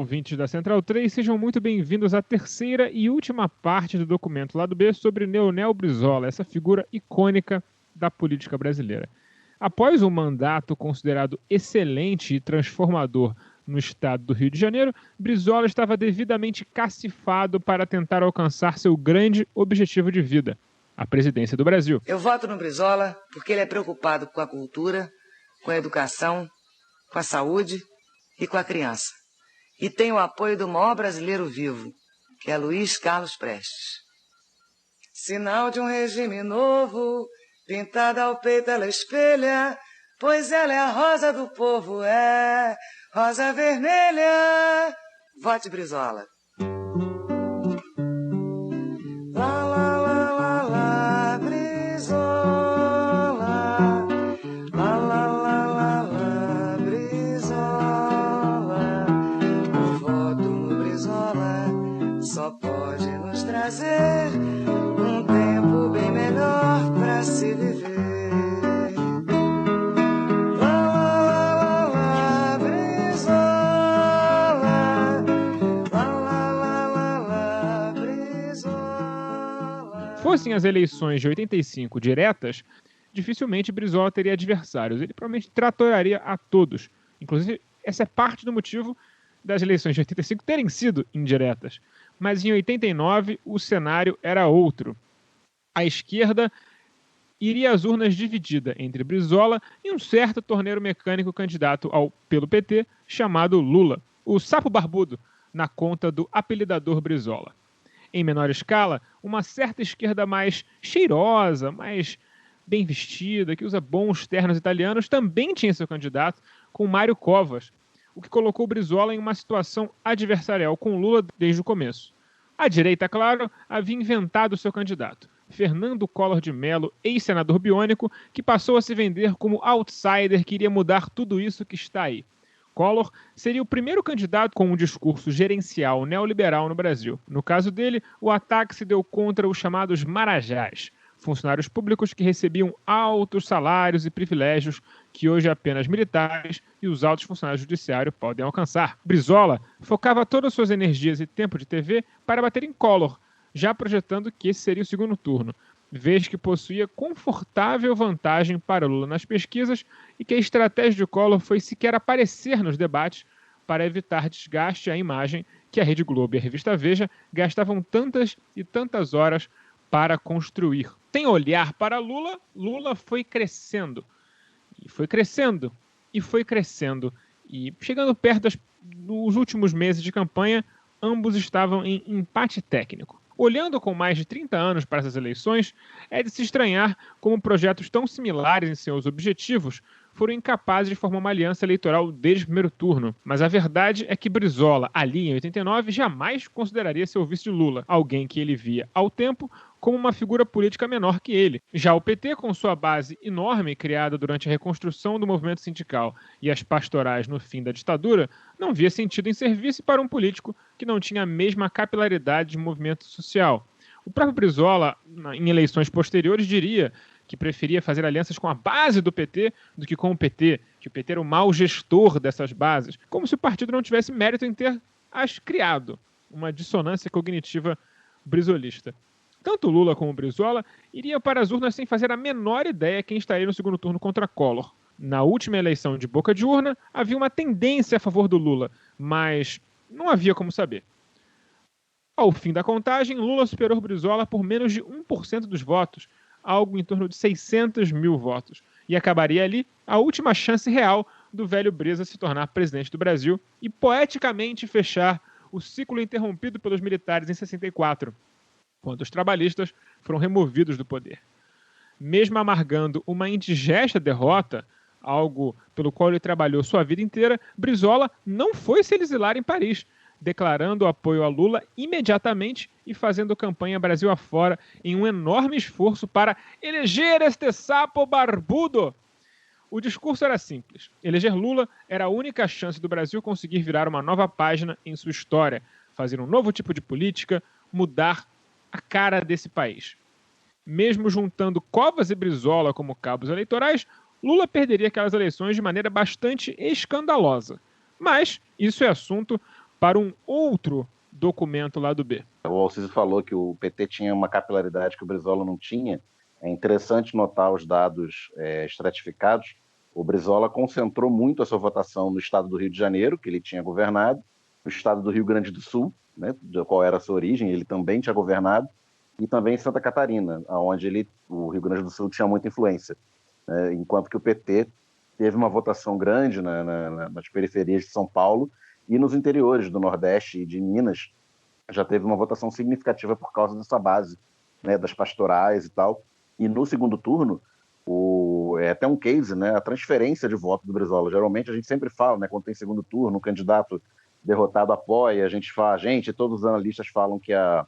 ouvintes da Central 3, sejam muito bem-vindos à terceira e última parte do documento Lado B sobre Leonel Brizola, essa figura icônica da política brasileira. Após um mandato considerado excelente e transformador no estado do Rio de Janeiro, Brizola estava devidamente cacifado para tentar alcançar seu grande objetivo de vida, a presidência do Brasil. Eu voto no Brizola porque ele é preocupado com a cultura, com a educação, com a saúde e com a criança. E tem o apoio do maior brasileiro vivo, que é Luiz Carlos Prestes. Sinal de um regime novo, pintada ao peito ela espelha, pois ela é a rosa do povo, é rosa vermelha. Vote Brizola. Lá, lá, lá, lá, lá, Brizola. Lá, lá, lá, lá, lá, Brizola. O voto no Brizola só pode nos trazer um tempo bem melhor pra se viver. Fossem as eleições de 85 diretas, dificilmente Brizola teria adversários. Ele provavelmente tratoraria a todos. Inclusive, essa é parte do motivo das eleições de 85 terem sido indiretas. Mas em 89, o cenário era outro. A esquerda iria às urnas dividida entre Brizola e um certo torneiro mecânico candidato pelo PT, chamado Lula, o sapo barbudo, na conta do apelidador Brizola. Em menor escala, uma certa esquerda mais cheirosa, mais bem vestida, que usa bons ternos italianos, também tinha seu candidato, com Mário Covas, o que colocou Brizola em uma situação adversarial com Lula desde o começo. A direita, claro, havia inventado seu candidato, Fernando Collor de Mello, ex-senador biônico, que passou a se vender como outsider que iria mudar tudo isso que está aí. Collor seria o primeiro candidato com um discurso gerencial neoliberal no Brasil. No caso dele, o ataque se deu contra os chamados marajás, funcionários públicos que recebiam altos salários e privilégios que hoje apenas militares e os altos funcionários judiciários podem alcançar. Brizola focava todas suas energias e tempo de TV para bater em Collor, já projetando que esse seria o segundo turno, vez que possuía confortável vantagem para Lula nas pesquisas e que a estratégia de Collor foi sequer aparecer nos debates para evitar desgaste à imagem que a Rede Globo e a revista Veja gastavam tantas e tantas horas para construir. Sem olhar para Lula, Lula foi crescendo, e foi crescendo, e foi crescendo. E chegando perto dos últimos meses de campanha, ambos estavam em empate técnico. Olhando com mais de 30 anos para essas eleições, é de se estranhar como projetos tão similares em seus objetivos foram incapazes de formar uma aliança eleitoral desde o primeiro turno. Mas a verdade é que Brizola, ali em 89, jamais consideraria seu vice de Lula, alguém que ele via ao tempo como uma figura política menor que ele. Já o PT, com sua base enorme criada durante a reconstrução do movimento sindical e as pastorais no fim da ditadura, não via sentido em ser vice para um político que não tinha a mesma capilaridade de movimento social. O próprio Brizola, em eleições posteriores, diria que preferia fazer alianças com a base do PT do que com o PT, que o PT era o mau gestor dessas bases, como se o partido não tivesse mérito em ter as criado, uma dissonância cognitiva brizolista. Tanto Lula como Brizola iriam para as urnas sem fazer a menor ideia quem estaria no segundo turno contra Collor. Na última eleição de boca de urna, havia uma tendência a favor do Lula, mas não havia como saber. Ao fim da contagem, Lula superou Brizola por menos de 1% dos votos, algo em torno de 600 mil votos, e acabaria ali a última chance real do velho Breza se tornar presidente do Brasil e poeticamente fechar o ciclo interrompido pelos militares em 64, quando os trabalhistas foram removidos do poder. Mesmo amargando uma indigesta derrota, algo pelo qual ele trabalhou sua vida inteira, Brizola não foi se exilar em Paris, declarando apoio a Lula imediatamente e fazendo campanha Brasil afora em um enorme esforço para eleger este sapo barbudo. O discurso era simples. Eleger Lula era a única chance do Brasil conseguir virar uma nova página em sua história, fazer um novo tipo de política, mudar a cara desse país. Mesmo juntando Covas e Brizola como cabos eleitorais, Lula perderia aquelas eleições de maneira bastante escandalosa. Mas isso é assunto para um outro documento lá do B. O Alciso falou que o PT tinha uma capilaridade que o Brizola não tinha. É interessante notar os dados estratificados. O Brizola concentrou muito a sua votação no estado do Rio de Janeiro, que ele tinha governado, no estado do Rio Grande do Sul, né, de qual era a sua origem, ele também tinha governado, e também em Santa Catarina, onde o Rio Grande do Sul tinha muita influência, né, enquanto que o PT teve uma votação grande nas periferias de São Paulo e nos interiores do Nordeste e de Minas, já teve uma votação significativa por causa dessa base, né, das pastorais e tal. E no segundo turno, é até um case, né, a transferência de voto do Brizola. Geralmente a gente sempre fala, né, quando tem segundo turno, o candidato derrotado apoia, todos os analistas falam que a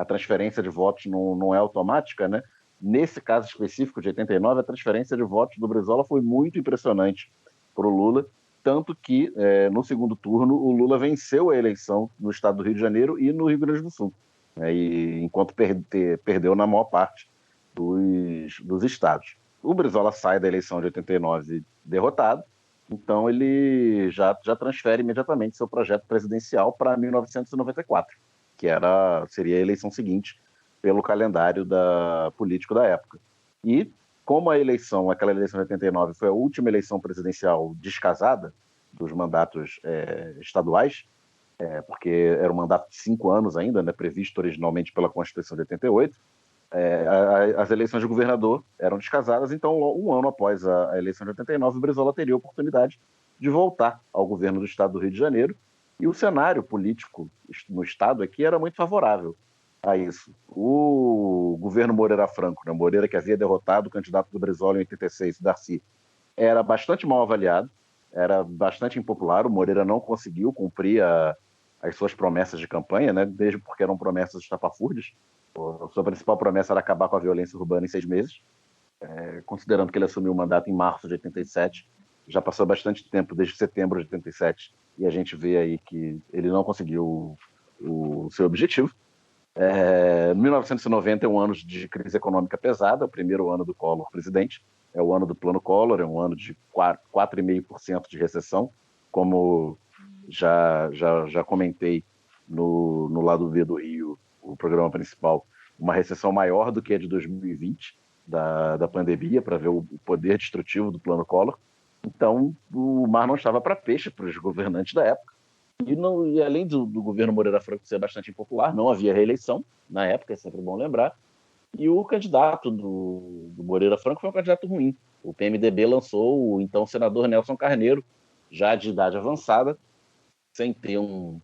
transferência de votos não é automática, né? Nesse caso específico de 89, a transferência de votos do Brizola foi muito impressionante para o Lula, tanto que no segundo turno o Lula venceu a eleição no estado do Rio de Janeiro e no Rio Grande do Sul, né? Enquanto perdeu na maior parte dos estados. O Brizola sai da eleição de 89 derrotado, então ele já transfere imediatamente seu projeto presidencial para 1994, que seria a eleição seguinte pelo calendário político da época. E como aquela eleição de 89 foi a última eleição presidencial descasada dos mandatos estaduais, porque era um mandato de 5 anos ainda, né, previsto originalmente pela Constituição de 88, as eleições de governador eram descasadas, então um ano após a eleição de 89, o Brizola teria a oportunidade de voltar ao governo do estado do Rio de Janeiro, e o cenário político no estado aqui era muito favorável a isso. O governo Moreira Franco, né, Moreira que havia derrotado o candidato do Brizola em 86, Darcy, era bastante mal avaliado, era bastante impopular, o Moreira não conseguiu cumprir as suas promessas de campanha, né, desde porque eram promessas estapafúrdias. A sua principal promessa era acabar com a violência urbana em 6 meses, considerando que ele assumiu o mandato em março de 87, já passou bastante tempo, desde setembro de 87, e a gente vê aí que ele não conseguiu o seu objetivo. 1990 é um ano de crise econômica pesada, o primeiro ano do Collor presidente, é o ano do Plano Collor, é um ano de 4,5% de recessão, como já comentei no lado B do Rio, o programa principal, uma recessão maior do que a de 2020, da pandemia, para ver o poder destrutivo do Plano Collor. Então, o mar não estava para peixe para os governantes da época. E além do governo Moreira Franco ser bastante impopular, não havia reeleição na época, é sempre bom lembrar, e o candidato do Moreira Franco foi um candidato ruim. O PMDB lançou o então senador Nelson Carneiro, já de idade avançada, sem ter um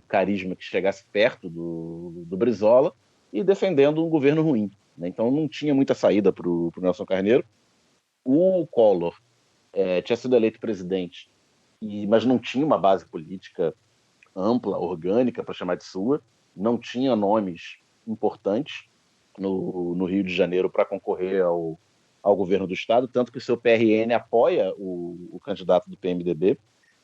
carisma que chegasse perto do Brizola, e defendendo um governo ruim, né? Então não tinha muita saída para o Nelson Carneiro. O Collor tinha sido eleito presidente, mas não tinha uma base política ampla, orgânica, para chamar de sua, não tinha nomes importantes no Rio de Janeiro para concorrer ao governo do estado, tanto que o seu PRN apoia o candidato do PMDB,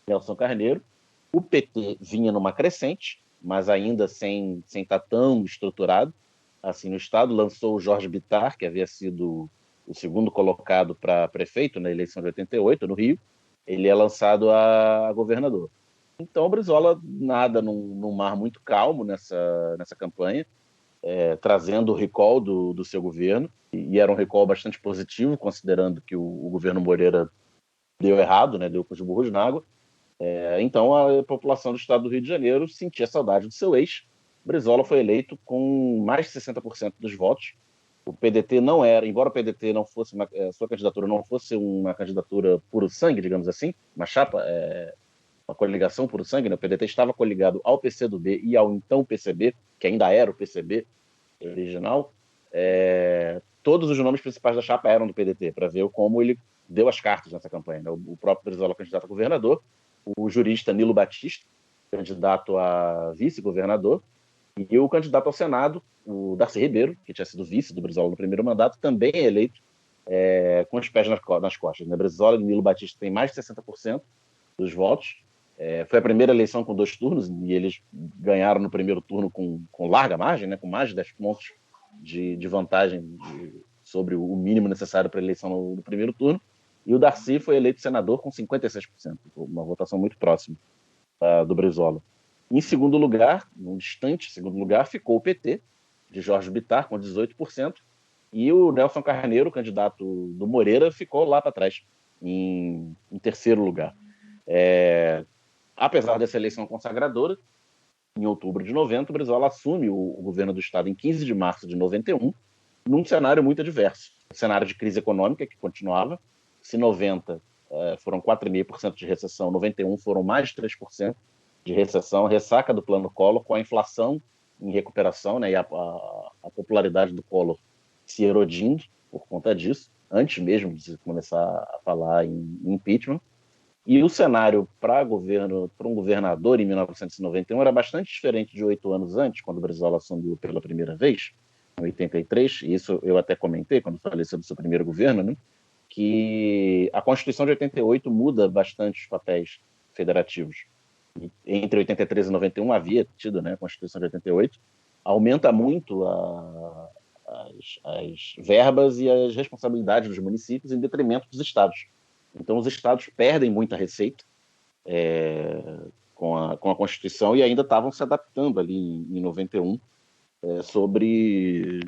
Nelson Carneiro. O PT vinha numa crescente, mas ainda sem estar tão estruturado assim no estado, lançou o Jorge Bittar, que havia sido o segundo colocado para prefeito na eleição de 88 no Rio. Ele é lançado a governador. Então o Brizola nada num mar muito calmo nessa campanha, trazendo o recall do seu governo, e era um recall bastante positivo, considerando que o governo Moreira deu errado, né, deu com os burros na água. Então a população do estado do Rio de Janeiro sentia saudade do seu ex. Brizola foi eleito com mais de 60% dos votos. O PDT não era, embora o PDT não fosse sua candidatura não fosse uma candidatura puro sangue, digamos assim, uma chapa, uma coligação puro sangue, né? O PDT estava coligado ao PCdoB e ao então PCB, que ainda era o PCB original. Todos os nomes principais da chapa eram do PDT, para ver como ele deu as cartas nessa campanha, né? O próprio Brizola, candidato a governador, o jurista Nilo Batista, candidato a vice-governador, e o candidato ao Senado, o Darcy Ribeiro, que tinha sido vice do Brizola no primeiro mandato, também é eleito com os pés nas costas, né? Brizola e Nilo Batista têm mais de 60% dos votos. Foi a primeira eleição com 2 turnos, e eles ganharam no primeiro turno com larga margem, né? Com mais de 10 pontos de vantagem sobre o mínimo necessário para a eleição no primeiro turno. E o Darcy foi eleito senador com 56%, uma votação muito próxima do Brizola. Em segundo lugar, num distante segundo lugar, ficou o PT, de Jorge Bittar, com 18%, e o Nelson Carneiro, candidato do Moreira, ficou lá para trás, em terceiro lugar. Apesar dessa eleição consagradora, em outubro de 90, o Brizola assume o governo do Estado em 15 de março de 91, num cenário muito adverso. Um cenário de crise econômica que continuava. Se 90 foram 4,5% de recessão, 91 foram mais de 3% de recessão, ressaca do plano Collor, com a inflação em recuperação, né, e a popularidade do Collor se erodindo por conta disso, antes mesmo de começar a falar em impeachment. E o cenário para um governador em 1991 era bastante diferente de 8 anos antes, quando o Brizola assumiu pela primeira vez, em 83, e isso eu até comentei quando falei sobre o seu primeiro governo, né, que a Constituição de 88 muda bastante os papéis federativos. Entre 83 e 91 havia tido, né, a Constituição de 88, aumenta muito as verbas e as responsabilidades dos municípios em detrimento dos estados. Então, os estados perdem muita receita com a Constituição e ainda estavam se adaptando ali em 91 sobre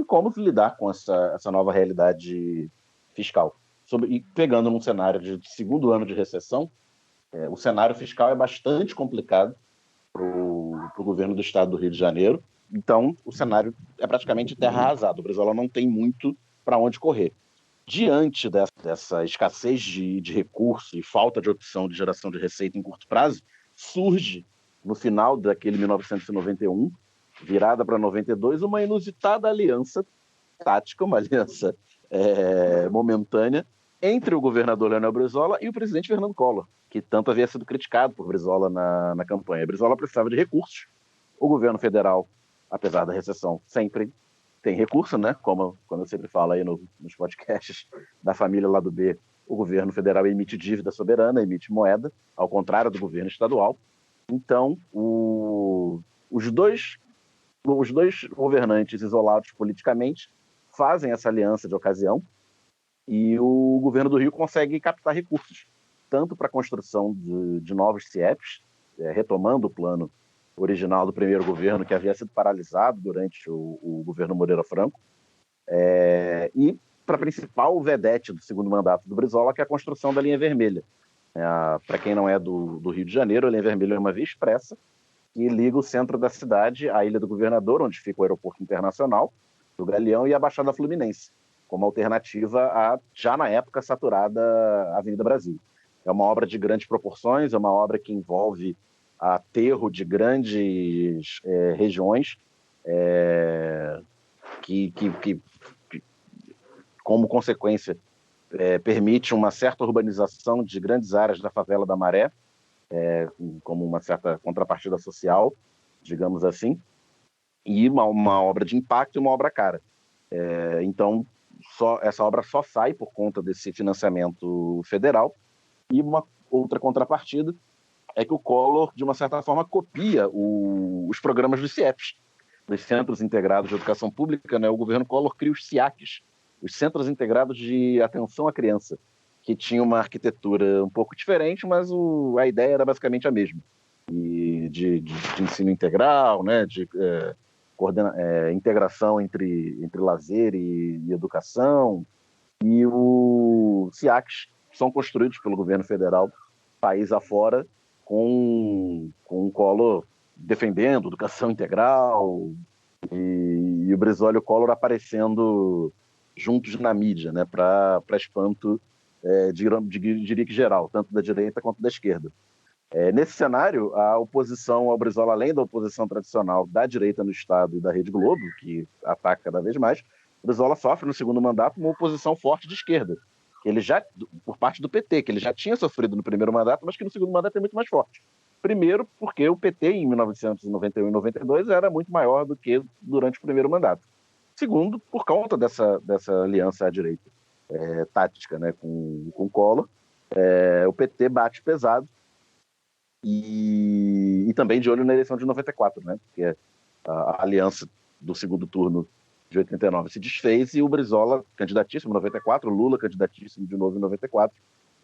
como lidar com essa nova realidade fiscal. E pegando num cenário de segundo ano de recessão, o cenário fiscal é bastante complicado para o governo do estado do Rio de Janeiro. Então, o cenário é praticamente terra arrasada. O Brizola não tem muito para onde correr. Diante dessa escassez de recursos e falta de opção de geração de receita em curto prazo, surge, no final daquele 1991, virada para 92, uma inusitada aliança tática, uma aliança momentânea, entre o governador Leonel Brizola e o presidente Fernando Collor, que tanto havia sido criticado por Brizola na campanha. Brizola precisava de recursos. O governo federal, apesar da recessão, sempre tem recurso, né? Como eu sempre falo aí nos podcasts da família lá do B, o governo federal emite dívida soberana, emite moeda, ao contrário do governo estadual. Então, os dois governantes isolados politicamente fazem essa aliança de ocasião e o governo do Rio consegue captar recursos, tanto para a construção de novos CIEPs, retomando o plano original do primeiro governo, que havia sido paralisado durante o governo Moreira Franco, e para a principal vedete do segundo mandato do Brizola, que é a construção da linha vermelha. Para quem não é do Rio de Janeiro, a linha vermelha é uma via expressa que liga o centro da cidade à Ilha do Governador, onde fica o aeroporto internacional do Galeão, e a Baixada Fluminense, como alternativa à, já na época, saturada Avenida Brasil. É uma obra de grandes proporções, é uma obra que envolve aterro de grandes regiões que, como consequência, permite uma certa urbanização de grandes áreas da favela da Maré, como uma certa contrapartida social, digamos assim, e uma obra de impacto e uma obra cara. Então, essa obra só sai por conta desse financiamento federal, e uma outra contrapartida é que o Collor, de uma certa forma, copia os programas dos CIEPs, dos Centros Integrados de Educação Pública, né? O governo Collor cria os CIACs, os Centros Integrados de Atenção à Criança, que tinha uma arquitetura um pouco diferente, mas a ideia era basicamente a mesma. E de ensino integral, né? De integração entre lazer e educação. E os CIACs são construídos pelo governo federal, país afora, com o Collor defendendo educação integral e o Brizola e o Collor aparecendo juntos na mídia, né, para espanto, diria que geral, tanto da direita quanto da esquerda. Nesse cenário, a oposição ao Brizola, além da oposição tradicional da direita no Estado e da Rede Globo, que ataca cada vez mais, o Brizola sofre no segundo mandato uma oposição forte de esquerda, que ele já, por parte do PT, que ele já tinha sofrido no primeiro mandato, mas que no segundo mandato é muito mais forte. Primeiro, porque o PT, em 1991 e 92, era muito maior do que durante o primeiro mandato. Segundo, por conta dessa aliança à direita tática, né, com o Collor, o PT bate pesado e também de olho na eleição de 94, né, porque a aliança do segundo turno de 89 se desfez e o Brizola, candidatíssimo em 94, Lula, candidatíssimo de novo em 94,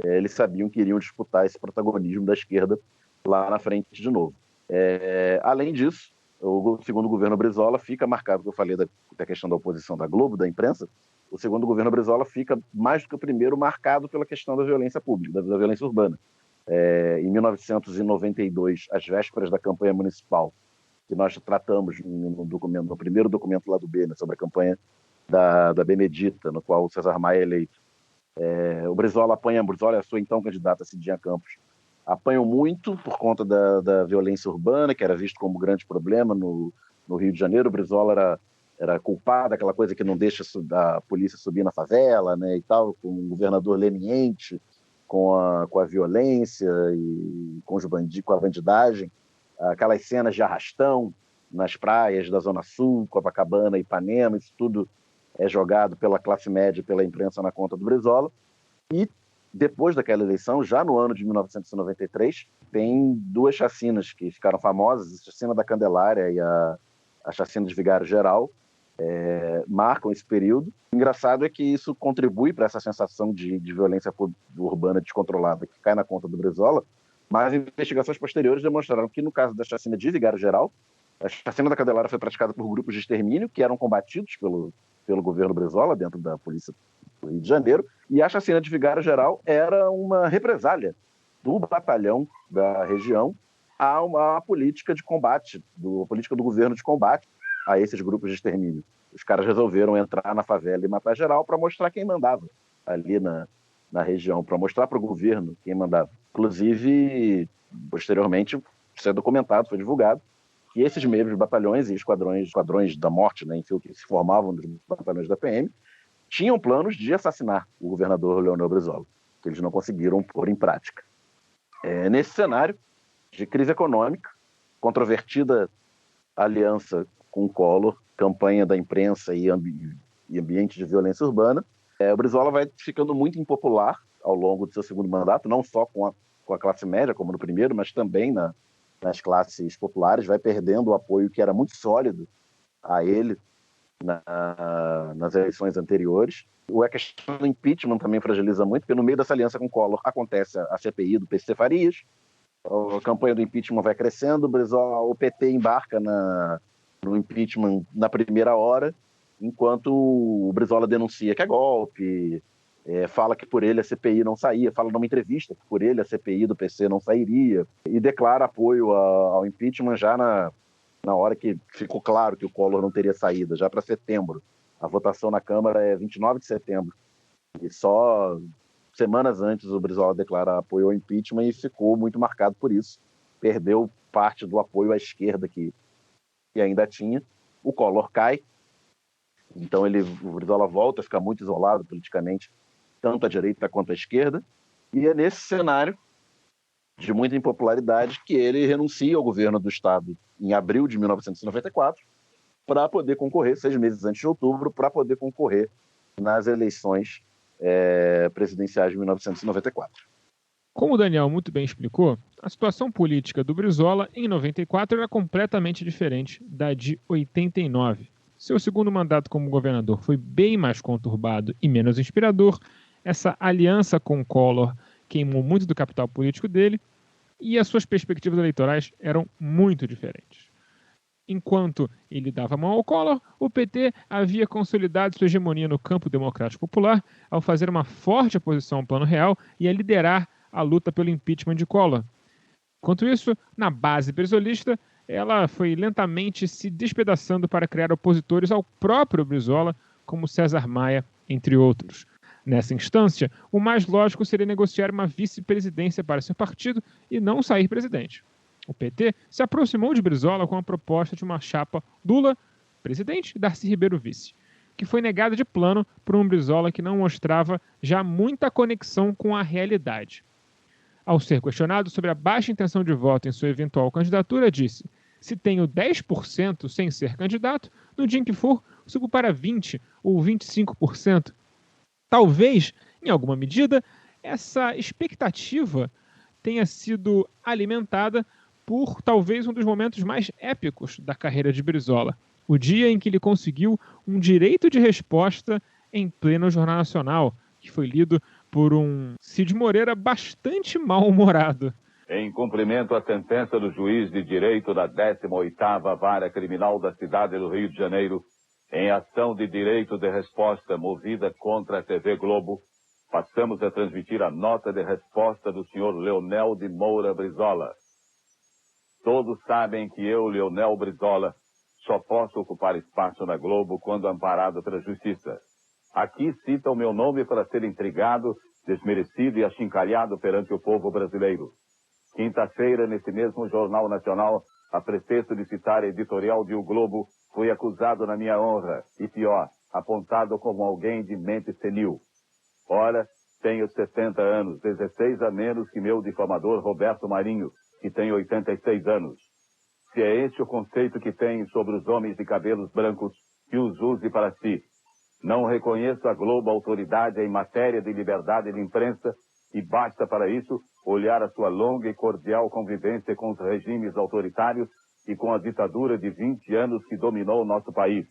eles sabiam que iriam disputar esse protagonismo da esquerda lá na frente de novo. Além disso, o segundo governo Brizola fica marcado, que eu falei da questão da oposição da Globo, da imprensa, o segundo governo Brizola fica, mais do que o primeiro, marcado pela questão da violência pública, da violência urbana. Em 1992, às vésperas da campanha municipal, que nós tratamos no primeiro documento lá do B, né, sobre a campanha da Benedita, no qual o César Maia é eleito. O Brizola e a sua então candidata Cidinha Campos apanham muito por conta da violência urbana, que era visto como grande problema no Rio de Janeiro. O Brizola era culpado, aquela coisa que não deixa a polícia subir na favela, né, e tal, com um governador leniente, com a violência e com a bandidagem, aquelas cenas de arrastão nas praias da Zona Sul, Copacabana, Ipanema, isso tudo é jogado pela classe média, pela imprensa na conta do Brizola. E depois daquela eleição, já no ano de 1993, tem duas chacinas que ficaram famosas, a chacina da Candelária e a chacina de Vigário Geral, marcam esse período. O engraçado é que isso contribui para essa sensação de violência urbana descontrolada que cai na conta do Brizola, mas investigações posteriores demonstraram que, no caso da chacina de Vigário Geral, a chacina da Candelária foi praticada por grupos de extermínio que eram combatidos pelo governo Brizola, dentro da polícia do Rio de Janeiro, e a chacina de Vigário Geral era uma represália do batalhão da região a uma política de combate, a política do governo de combate a esses grupos de extermínio. Os caras resolveram entrar na favela e matar geral para mostrar quem mandava ali na região, para mostrar para o governo quem mandava. Inclusive, posteriormente, isso é documentado, foi divulgado, que esses mesmos batalhões e esquadrões da morte, né, enfim, que se formavam dos batalhões da PM, tinham planos de assassinar o governador Leonel Brizola, que eles não conseguiram pôr em prática. Nesse cenário de crise econômica, controvertida aliança com o Collor, campanha da imprensa e ambiente de violência urbana, o Brizola vai ficando muito impopular ao longo do seu segundo mandato, não só com a classe média, como no primeiro, mas também nas classes populares, vai perdendo o apoio que era muito sólido a ele nas eleições anteriores. A questão do impeachment também fragiliza muito, porque no meio dessa aliança com o Collor acontece a CPI do PC Farias, a campanha do impeachment vai crescendo, o PT embarca no impeachment na primeira hora, enquanto o Brizola denuncia que é golpe, fala que por ele a CPI não saía, fala numa entrevista que por ele a CPI do PC não sairia, e declara apoio ao impeachment já na hora que ficou claro que o Collor não teria saída, já para setembro. A votação na Câmara é 29 de setembro. E só semanas antes o Brizola declara apoio ao impeachment e ficou muito marcado por isso. Perdeu parte do apoio à esquerda que ainda tinha. O Collor cai, então o Brizola volta a ficar muito isolado politicamente, tanto à direita quanto à esquerda, e é nesse cenário de muita impopularidade que ele renuncia ao governo do Estado em abril de 1994 para poder concorrer, 6 meses antes de outubro, para poder concorrer nas eleições presidenciais de 1994. Como o Daniel muito bem explicou, a situação política do Brizola em 94 era completamente diferente da de 89. Seu segundo mandato como governador foi bem mais conturbado e menos inspirador. Essa aliança com o Collor queimou muito do capital político dele e as suas perspectivas eleitorais eram muito diferentes. Enquanto ele dava a mão ao Collor, o PT havia consolidado sua hegemonia no campo democrático popular ao fazer uma forte oposição ao Plano Real e a liderar a luta pelo impeachment de Collor. Enquanto isso, na base brizolista, ela foi lentamente se despedaçando para criar opositores ao próprio Brizola, como César Maia, entre outros. Nessa instância, o mais lógico seria negociar uma vice-presidência para seu partido e não sair presidente. O PT se aproximou de Brizola com a proposta de uma chapa Lula, presidente, e Darcy Ribeiro, vice, que foi negada de plano por um Brizola que não mostrava já muita conexão com a realidade. Ao ser questionado sobre a baixa intenção de voto em sua eventual candidatura, disse: "Se tenho 10% sem ser candidato, no dia em que for, subo para 20% ou 25%. Talvez, em alguma medida, essa expectativa tenha sido alimentada por talvez um dos momentos mais épicos da carreira de Brizola, o dia em que ele conseguiu um direito de resposta em pleno Jornal Nacional, que foi lido por um Cid Moreira bastante mal-humorado. Em cumprimento à sentença do juiz de direito da 18ª Vara Criminal da cidade do Rio de Janeiro, em ação de direito de resposta movida contra a TV Globo, passamos a transmitir a nota de resposta do senhor Leonel de Moura Brizola. Todos sabem que eu, Leonel Brizola, só posso ocupar espaço na Globo quando amparado pela Justiça. Aqui cita o meu nome para ser intrigado, desmerecido e achincalhado perante o povo brasileiro. Quinta-feira, nesse mesmo Jornal Nacional, a pretexto de citar a editorial de O Globo, fui acusado na minha honra, e pior, apontado como alguém de mente senil. Ora, tenho 70 anos, 16 a menos que meu difamador Roberto Marinho, que tem 86 anos. Se é este o conceito que tem sobre os homens de cabelos brancos, que os use para si. Não reconheço a Globo autoridade em matéria de liberdade de imprensa, e basta para isso olhar a sua longa e cordial convivência com os regimes autoritários e com a ditadura de 20 anos que dominou o nosso país.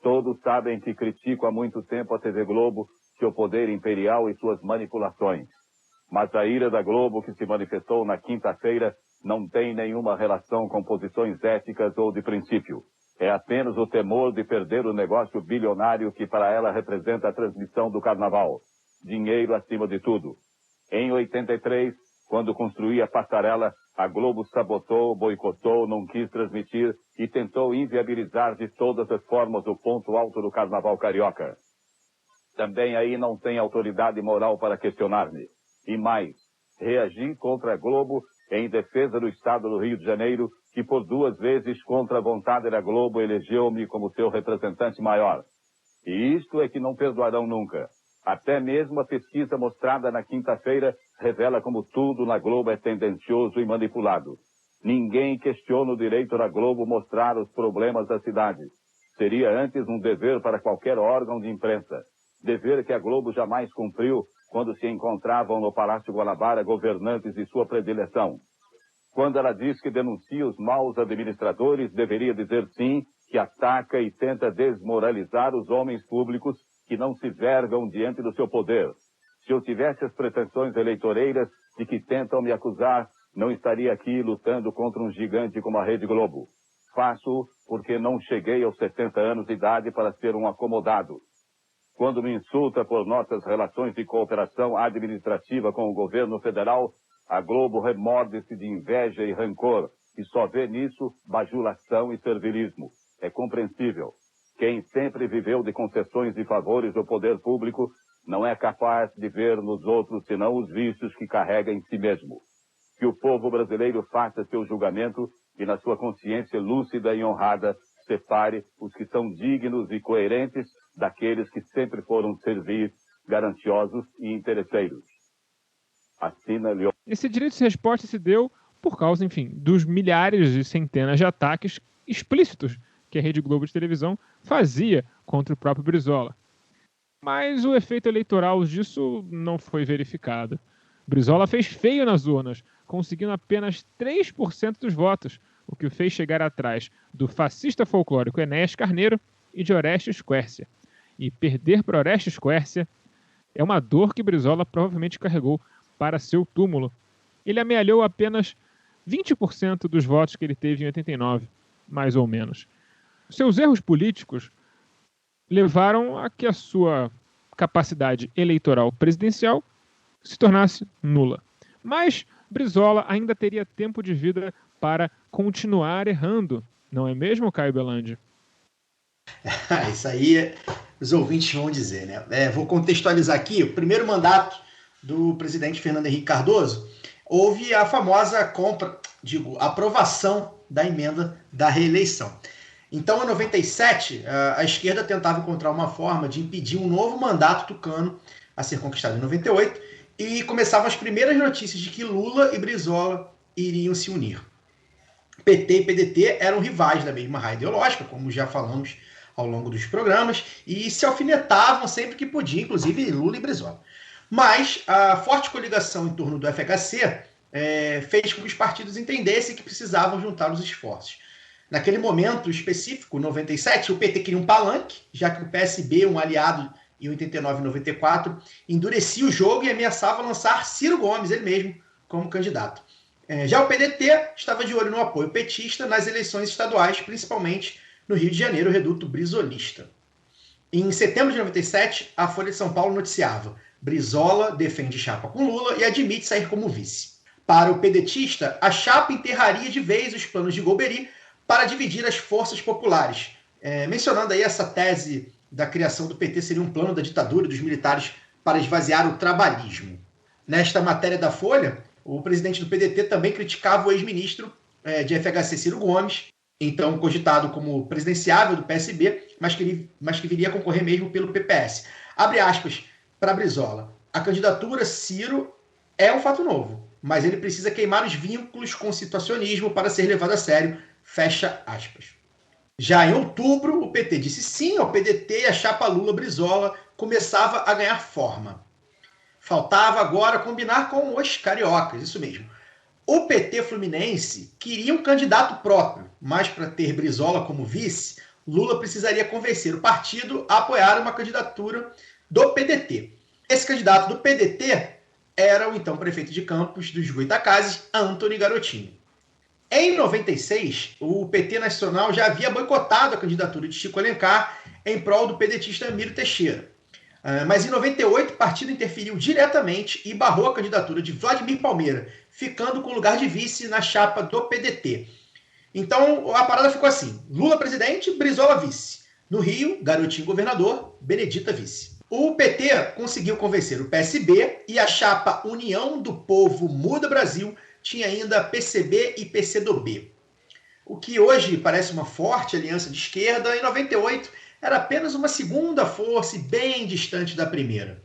Todos sabem que critico há muito tempo a TV Globo, seu poder imperial e suas manipulações. Mas a ira da Globo que se manifestou na quinta-feira não tem nenhuma relação com posições éticas ou de princípio. É apenas o temor de perder o negócio bilionário que para ela representa a transmissão do carnaval. Dinheiro acima de tudo. Em 83, quando construí a passarela, a Globo sabotou, boicotou, não quis transmitir e tentou inviabilizar de todas as formas o ponto alto do carnaval carioca. Também aí não tem autoridade moral para questionar-me. E mais, reagi contra a Globo em defesa do Estado do Rio de Janeiro, que por 2 vezes contra a vontade da Globo elegeu-me como seu representante maior. E isto é que não perdoarão nunca. Até mesmo a pesquisa mostrada na quinta-feira revela como tudo na Globo é tendencioso e manipulado. Ninguém questiona o direito da Globo mostrar os problemas da cidade. Seria antes um dever para qualquer órgão de imprensa. Dever que a Globo jamais cumpriu quando se encontravam no Palácio Guanabara governantes de sua predileção. Quando ela diz que denuncia os maus administradores, deveria dizer sim, que ataca e tenta desmoralizar os homens públicos que não se vergam diante do seu poder. Se eu tivesse as pretensões eleitoreiras de que tentam me acusar, não estaria aqui lutando contra um gigante como a Rede Globo. Faço porque não cheguei aos 70 anos de idade para ser um acomodado. Quando me insulta por nossas relações de cooperação administrativa com o governo federal, a Globo remorde-se de inveja e rancor, e só vê nisso bajulação e servilismo. É compreensível. Quem sempre viveu de concessões e favores do poder público não é capaz de ver nos outros senão os vícios que carrega em si mesmo. Que o povo brasileiro faça seu julgamento e, na sua consciência lúcida e honrada, separe os que são dignos e coerentes daqueles que sempre foram servir, gananciosos e interesseiros. Assina Leon. Esse direito de resposta se deu por causa, enfim, dos milhares e centenas de ataques explícitos que a Rede Globo de televisão fazia contra o próprio Brizola. Mas o efeito eleitoral disso não foi verificado. Brizola fez feio nas urnas, conseguindo apenas 3% dos votos, o que o fez chegar atrás do fascista folclórico Enéas Carneiro e de Orestes Quércia. E perder para Orestes Quércia é uma dor que Brizola provavelmente carregou para seu túmulo. Ele amealhou apenas 20% dos votos que ele teve em 89, mais ou menos. Seus erros políticos levaram a que a sua capacidade eleitoral presidencial se tornasse nula. Mas Brizola ainda teria tempo de vida para continuar errando, não é mesmo, Caio Belandi? Isso aí os ouvintes vão dizer, né? Vou contextualizar aqui. O primeiro mandato do presidente Fernando Henrique Cardoso, houve a famosa aprovação da emenda da reeleição. Então, em 97, a esquerda tentava encontrar uma forma de impedir um novo mandato tucano a ser conquistado em 98, e começavam as primeiras notícias de que Lula e Brizola iriam se unir. PT e PDT eram rivais da mesma raia ideológica, como já falamos ao longo dos programas, e se alfinetavam sempre que podia, inclusive Lula e Brizola. Mas a forte coligação em torno do FHC fez com que os partidos entendessem que precisavam juntar os esforços. Naquele momento específico, 97, o PT queria um palanque, já que o PSB, um aliado em 89 e 94, endurecia o jogo e ameaçava lançar Ciro Gomes, ele mesmo, como candidato. Já o PDT estava de olho no apoio petista nas eleições estaduais, principalmente no Rio de Janeiro, o reduto brizolista. Em setembro de 97, a Folha de São Paulo noticiava: Brizola defende chapa com Lula e admite sair como vice. Para o pedetista, a chapa enterraria de vez os planos de Golbery para dividir as forças populares. Mencionando aí essa tese da criação do PT seria um plano da ditadura dos militares para esvaziar o trabalhismo. Nesta matéria da Folha, o presidente do PDT também criticava o ex-ministro de FHC Ciro Gomes, então cogitado como presidenciável do PSB, mas que viria a concorrer mesmo pelo PPS. Abre aspas para Brizola: a candidatura Ciro é um fato novo, mas ele precisa queimar os vínculos com o situacionismo para ser levado a sério, fecha aspas. Já em outubro, o PT disse sim ao PDT e a chapa Lula-Brizola começava a ganhar forma. Faltava agora combinar com os cariocas, isso mesmo. O PT fluminense queria um candidato próprio, mas para ter Brizola como vice, Lula precisaria convencer o partido a apoiar uma candidatura do PDT. Esse candidato do PDT era o então prefeito de Campos dos Goytacazes, Antony Garotinho. Em 96, o PT nacional já havia boicotado a candidatura de Chico Alencar em prol do pedetista Miro Teixeira. Mas em 98, o partido interferiu diretamente e barrou a candidatura de Vladimir Palmeira, ficando com o lugar de vice na chapa do PDT. Então, a parada ficou assim: Lula presidente, Brizola vice. No Rio, Garotinho governador, Benedita vice. O PT conseguiu convencer o PSB e a chapa União do Povo Muda Brasil tinha ainda PCB e PCdoB. O que hoje parece uma forte aliança de esquerda, em 98 era apenas uma segunda força e bem distante da primeira.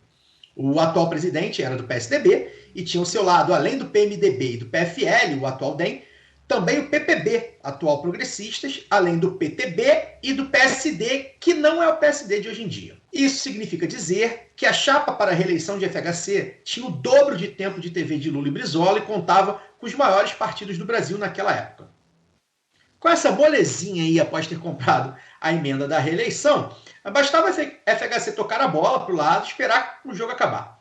O atual presidente era do PSDB e tinha ao seu lado, além do PMDB e do PFL, o atual DEM, também o PPB, atual Progressistas, além do PTB e do PSD, que não é o PSD de hoje em dia. Isso significa dizer que a chapa para a reeleição de FHC tinha o dobro de tempo de TV de Lula e Brizola e contava com os maiores partidos do Brasil naquela época. Com essa molezinha aí, após ter comprado a emenda da reeleição, bastava a FHC tocar a bola para o lado e esperar o jogo acabar.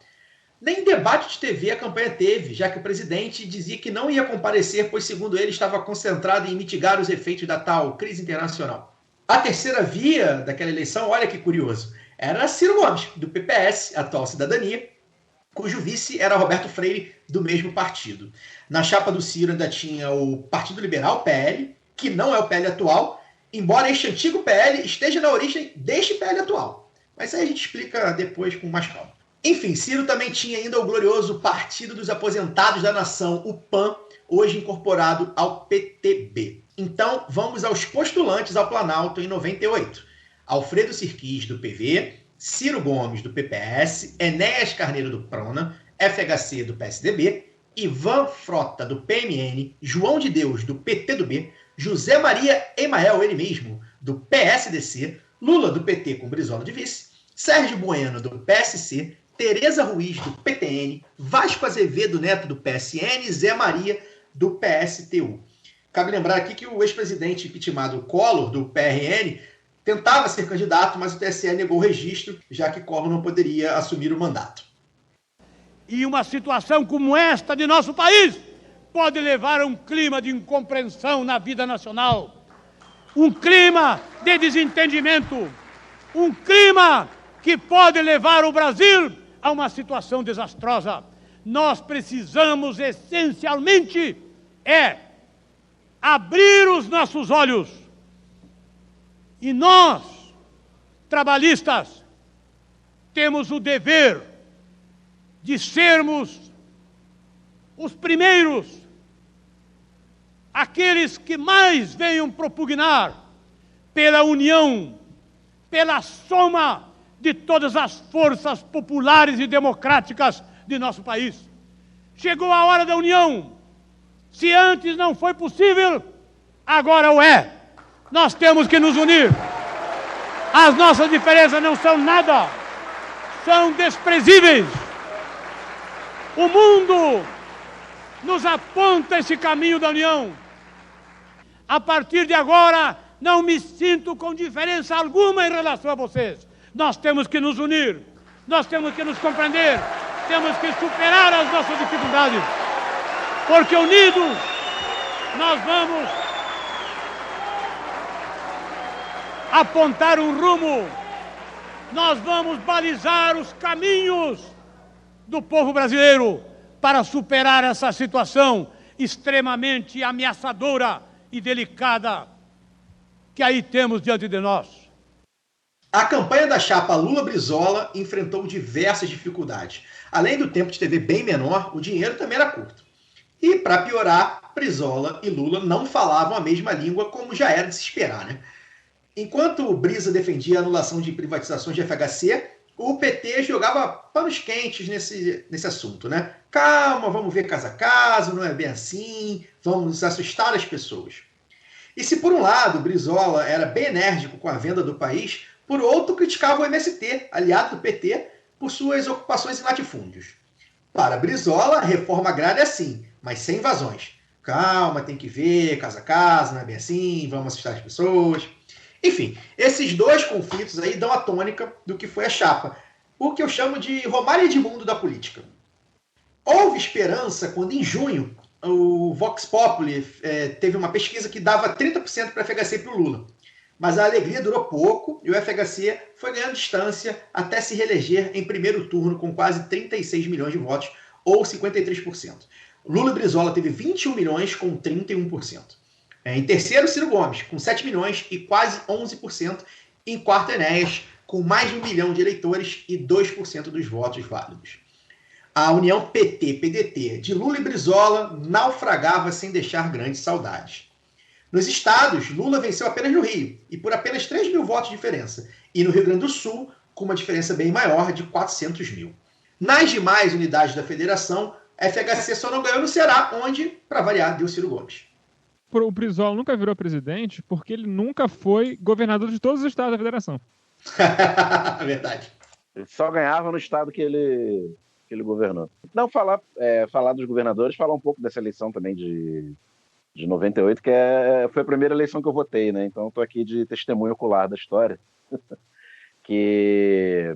Nem debate de TV a campanha teve, já que o presidente dizia que não ia comparecer, pois, segundo ele, estava concentrado em mitigar os efeitos da tal crise internacional. A terceira via daquela eleição, olha que curioso, era Ciro Gomes, do PPS, atual Cidadania, cujo vice era Roberto Freire, do mesmo partido. Na chapa do Ciro ainda tinha o Partido Liberal, PL, que não é o PL atual, embora este antigo PL esteja na origem deste PL atual. Mas aí a gente explica depois com mais calma. Enfim, Ciro também tinha ainda o glorioso Partido dos Aposentados da Nação, o PAN, hoje incorporado ao PTB. Então, vamos aos postulantes ao Planalto em 98. Alfredo Sirquis, do PV, Ciro Gomes, do PPS, Enéas Carneiro, do PRONA, FHC, do PSDB, Ivan Frota, do PMN, João de Deus, do PTdoB, José Maria Emael, ele mesmo, do PSDC, Lula, do PT com Brizola de vice, Sérgio Bueno, do PSC, Tereza Ruiz, do PTN, Vasco Azevedo Neto, do PSN, Zé Maria, do PSTU. Cabe lembrar aqui que o ex-presidente impeachmentado Collor, do PRN, tentava ser candidato, mas o TSE negou o registro, já que Collor não poderia assumir o mandato. E uma situação como esta de nosso país pode levar a um clima de incompreensão na vida nacional, um clima de desentendimento, um clima que pode levar o Brasil a uma situação desastrosa. Nós precisamos, essencialmente, abrir os nossos olhos. E nós, trabalhistas, temos o dever de sermos os primeiros, aqueles que mais venham propugnar pela união, pela soma de todas as forças populares e democráticas de nosso país. Chegou a hora da união. Se antes não foi possível, agora o é. Nós temos que nos unir. As nossas diferenças não são nada, são desprezíveis. O mundo nos aponta esse caminho da união. A partir de agora, não me sinto com diferença alguma em relação a vocês. Nós temos que nos unir, nós temos que nos compreender, temos que superar as nossas dificuldades. Porque unidos nós vamos apontar um rumo, nós vamos balizar os caminhos do povo brasileiro para superar essa situação extremamente ameaçadora e delicada que aí temos diante de nós. A campanha da chapa Lula-Brizola enfrentou diversas dificuldades. Além do tempo de TV bem menor, o dinheiro também era curto. E, para piorar, Brizola e Lula não falavam a mesma língua, como já era de se esperar, né? Enquanto o Brisa defendia a anulação de privatizações de FHC, o PT jogava panos quentes nesse assunto, né? Calma, vamos ver caso a caso, não é bem assim, vamos assustar as pessoas. E se por um lado Brizola era bem enérgico com a venda do país, por outro criticava o MST, aliado do PT, por suas ocupações em latifúndios. Para Brizola, a reforma agrária é sim, mas sem invasões. Calma, tem que ver caso a caso, não é bem assim, vamos assustar as pessoas. Enfim, esses dois conflitos aí dão a tônica do que foi a chapa, o que eu chamo de Romário Edmundo da política. Houve esperança quando, em junho, o Vox Populi teve uma pesquisa que dava 30% para o FHC e para o Lula. Mas a alegria durou pouco e o FHC foi ganhando distância até se reeleger em primeiro turno com quase 36 milhões de votos, ou 53%. Lula e Brizola teve 21 milhões com 31%. Em terceiro, Ciro Gomes, com 7 milhões e quase 11%. Em quarto, Enéas, com mais de 1 milhão de eleitores e 2% dos votos válidos. A união PT-PDT de Lula e Brizola naufragava sem deixar grandes saudades. Nos estados, Lula venceu apenas no Rio, e por apenas 3 mil votos de diferença, e no Rio Grande do Sul, com uma diferença bem maior, de 400 mil. Nas demais unidades da federação, a FHC só não ganhou no Ceará, onde, para variar, deu Ciro Gomes. O Brizola nunca virou presidente porque ele nunca foi governador de todos os estados da federação. Verdade. Ele só ganhava no estado que ele governou. Não, falar dos governadores, falar um pouco dessa eleição também de 98, que foi a primeira eleição que eu votei, né? Então estou aqui de testemunho ocular da história. Que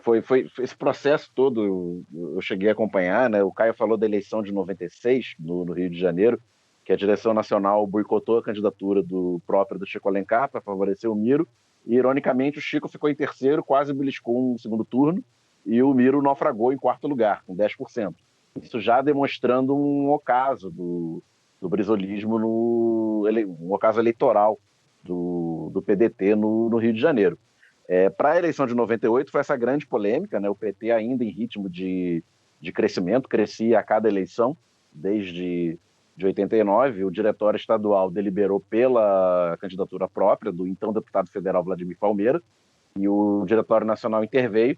foi esse processo todo, eu cheguei a acompanhar, né? O Caio falou da eleição de 96, no Rio de Janeiro, que a direção nacional boicotou a candidatura do Chico Alencar para favorecer o Miro, e ironicamente o Chico ficou em terceiro, quase beliscou um segundo turno, e o Miro naufragou em quarto lugar, com 10%. Isso já demonstrando um ocaso do brizolismo, um ocaso eleitoral do PDT no Rio de Janeiro. Para a eleição de 98 foi essa grande polêmica, né? O PT ainda em ritmo de crescimento, crescia a cada eleição, desde 89, o Diretório Estadual deliberou pela candidatura própria do então deputado federal Vladimir Palmeira, e o Diretório Nacional interveio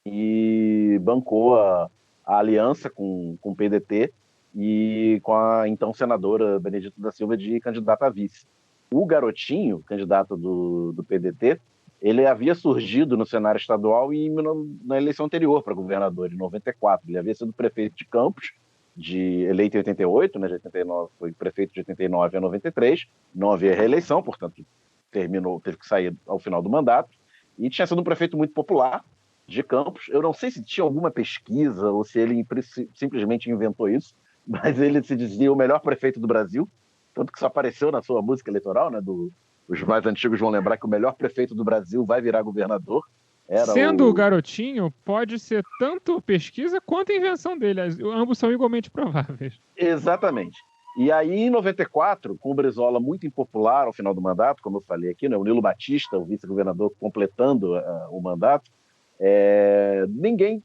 e bancou a aliança com o PDT e com a então senadora Benedita da Silva de candidata a vice. O Garotinho, candidato do PDT, ele havia surgido no cenário estadual na eleição anterior para governador, em 94. Ele havia sido prefeito de Campos, eleito em 88, né, de 89, foi prefeito de 89 a 93, não havia reeleição, portanto teve que sair ao final do mandato, e tinha sido um prefeito muito popular de Campos. Eu não sei se tinha alguma pesquisa ou se ele simplesmente inventou isso, mas ele se dizia o melhor prefeito do Brasil, tanto que isso apareceu na sua música eleitoral, né, os mais antigos vão lembrar que o melhor prefeito do Brasil vai virar governador. Sendo o Garotinho, pode ser tanto pesquisa quanto invenção dele. Ambos são igualmente prováveis. Exatamente. E aí, em 94, com o Brizola muito impopular ao final do mandato, como eu falei aqui, né, o Nilo Batista, o vice-governador, completando o mandato,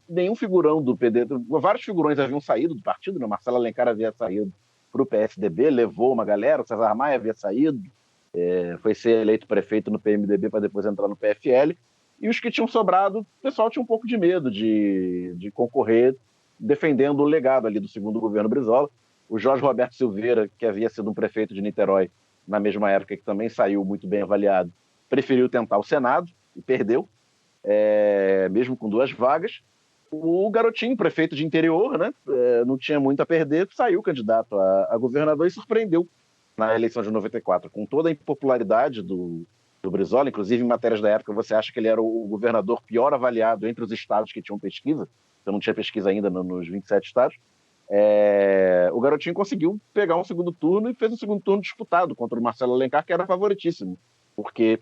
nenhum figurão do PDT, vários figurões haviam saído do partido, né? Marcelo Alencar havia saído para o PSDB, levou uma galera, o César Maia havia saído, foi ser eleito prefeito no PMDB para depois entrar no PFL, e os que tinham sobrado, o pessoal tinha um pouco de medo de concorrer, defendendo o legado ali do segundo governo Brizola. O Jorge Roberto Silveira, que havia sido um prefeito de Niterói na mesma época, que também saiu muito bem avaliado, preferiu tentar o Senado e perdeu, mesmo com 2 vagas. O Garotinho, prefeito de interior, né, não tinha muito a perder, saiu candidato a governador e surpreendeu na eleição de 94, com toda a impopularidade do Brizola. Inclusive, em matérias da época, você acha que ele era o governador pior avaliado entre os estados que tinham pesquisa, então não tinha pesquisa ainda nos 27 estados. o Garotinho conseguiu pegar um segundo turno e fez um segundo turno disputado contra o Marcelo Alencar, que era favoritíssimo, porque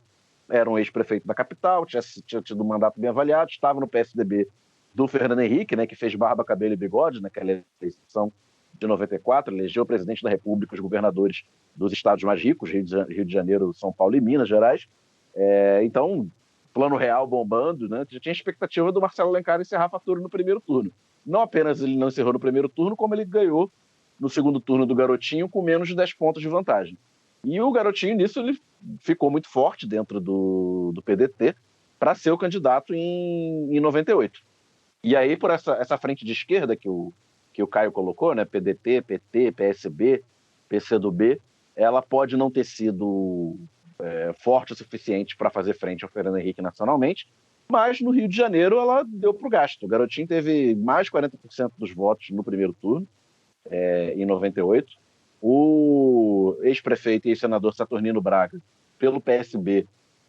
era um ex-prefeito da capital, tinha tido um mandato bem avaliado, estava no PSDB do Fernando Henrique, né, que fez barba, cabelo e bigode naquela eleição de 94, elegeu o presidente da República, os governadores dos estados mais ricos, Rio de Janeiro, São Paulo e Minas Gerais. Então, plano real bombando, né, já tinha expectativa do Marcelo Alencar encerrar a fatura no primeiro turno. Não apenas ele não encerrou no primeiro turno, como ele ganhou no segundo turno do Garotinho com menos de 10 pontos de vantagem. E o Garotinho, nisso, ele ficou muito forte dentro do PDT para ser o candidato em 98. E aí, por essa frente de esquerda que o Caio colocou, né, PDT, PT, PSB, PCdoB, ela pode não ter sido forte o suficiente para fazer frente ao Fernando Henrique nacionalmente, mas no Rio de Janeiro ela deu para o gasto. O Garotinho teve mais de 40% dos votos no primeiro turno, em 98. O ex-prefeito e ex-senador Saturnino Braga, pelo PSB,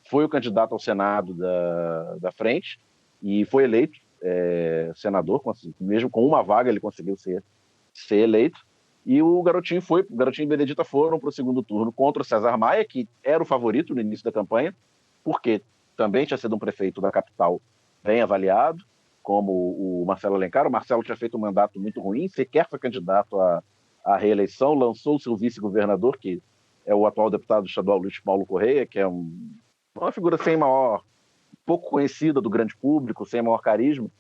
foi o candidato ao Senado da frente e foi eleito senador, mesmo com uma vaga ele conseguiu ser eleito. E o Garotinho e Benedita foram para o segundo turno contra o César Maia, que era o favorito no início da campanha, porque também tinha sido um prefeito da capital bem avaliado, como o Marcelo Alencar. O Marcelo tinha feito um mandato muito ruim, sequer foi candidato à reeleição, lançou o seu vice-governador, que é o atual deputado estadual Luiz Paulo Correia, que é uma figura pouco conhecida do grande público, sem maior carisma,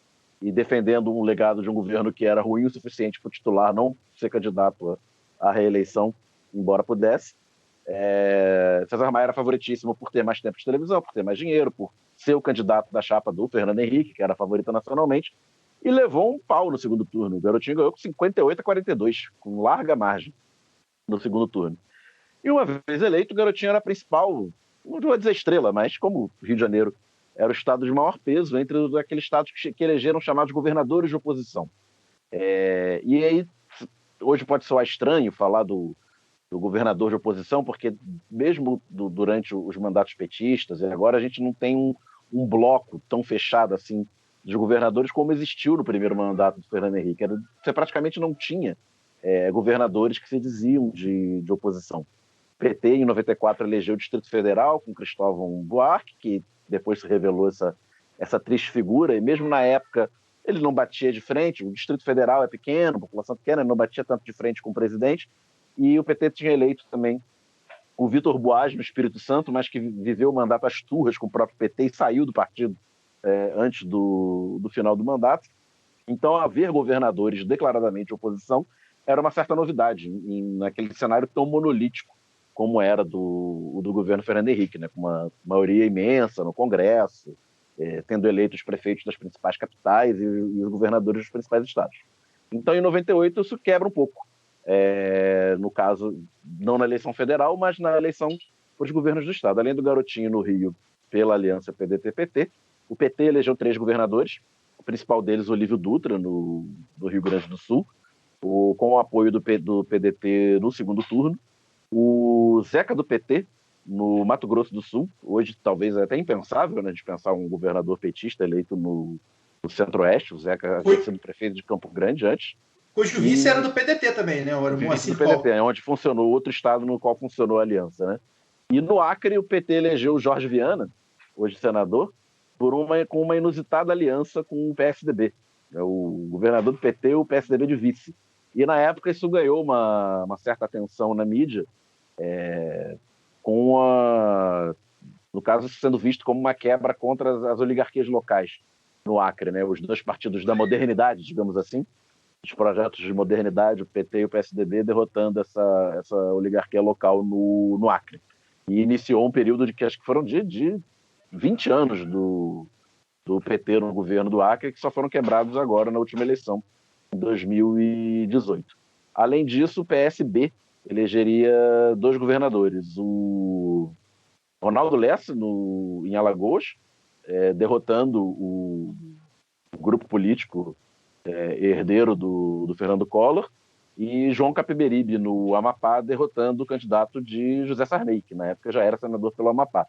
e defendendo um legado de um governo que era ruim o suficiente para o titular não ser candidato à reeleição, embora pudesse. César Maia era favoritíssimo por ter mais tempo de televisão, por ter mais dinheiro, por ser o candidato da chapa do Fernando Henrique, que era favorita nacionalmente, e levou um pau no segundo turno. O Garotinho ganhou com 58-42, com larga margem no segundo turno. E uma vez eleito, o Garotinho era a principal, não vou dizer estrela, mas como o Rio de Janeiro era o estado de maior peso entre aqueles estados que elegeram chamados governadores de oposição. E aí, hoje pode soar estranho falar do governador de oposição, porque mesmo durante os mandatos petistas, e agora a gente não tem um bloco tão fechado assim de governadores como existiu no primeiro mandato do Fernando Henrique. Você praticamente não tinha governadores que se diziam de oposição. O PT, em 94, elegeu o Distrito Federal com Cristóvão Buarque, que depois se revelou essa triste figura, e mesmo na época ele não batia de frente. O Distrito Federal é pequeno, a população pequena, ele não batia tanto de frente com o presidente, e o PT tinha eleito também o Vitor Buarque no Espírito Santo, mas que viveu o mandato às turras com o próprio PT e saiu do partido antes do final do mandato. Então, haver governadores declaradamente de oposição era uma certa novidade naquele cenário tão monolítico como era do governo Fernando Henrique, né? Com uma maioria imensa no Congresso, tendo eleito os prefeitos das principais capitais e os governadores dos principais estados. Então, em 98, isso quebra um pouco. No caso, não na eleição federal, mas na eleição para os governos do estado. Além do Garotinho no Rio, pela aliança PDT-PT, o PT elegeu 3 governadores, o principal deles, Olívio Dutra, no Rio Grande do Sul, com o apoio do PDT no segundo turno, o Zeca do PT, no Mato Grosso do Sul, hoje talvez é até impensável, né, de pensar um governador petista eleito no Centro-Oeste. O Zeca havia sido prefeito de Campo Grande antes. Cujo vice era do PDT também, né? O vice do PDT, onde funcionou outro estado no qual funcionou a aliança, né? E no Acre, o PT elegeu o Jorge Viana, hoje senador, com uma inusitada aliança com o PSDB. O governador do PT e o PSDB de vice. E na época isso ganhou uma certa atenção na mídia, no caso sendo visto como uma quebra contra as oligarquias locais no Acre, né? Os 2 partidos da modernidade, digamos assim, os projetos de modernidade, o PT e o PSDB, derrotando essa oligarquia local no Acre. E iniciou um período que acho que foram de 20 anos do PT no governo do Acre, que só foram quebrados agora na última eleição, em 2018. Além disso, o PSB elegeria 2 governadores. O Ronaldo Lessa, em Alagoas, derrotando o grupo político herdeiro do Fernando Collor, e João Capiberibe, no Amapá, derrotando o candidato de José Sarney, que na época já era senador pelo Amapá.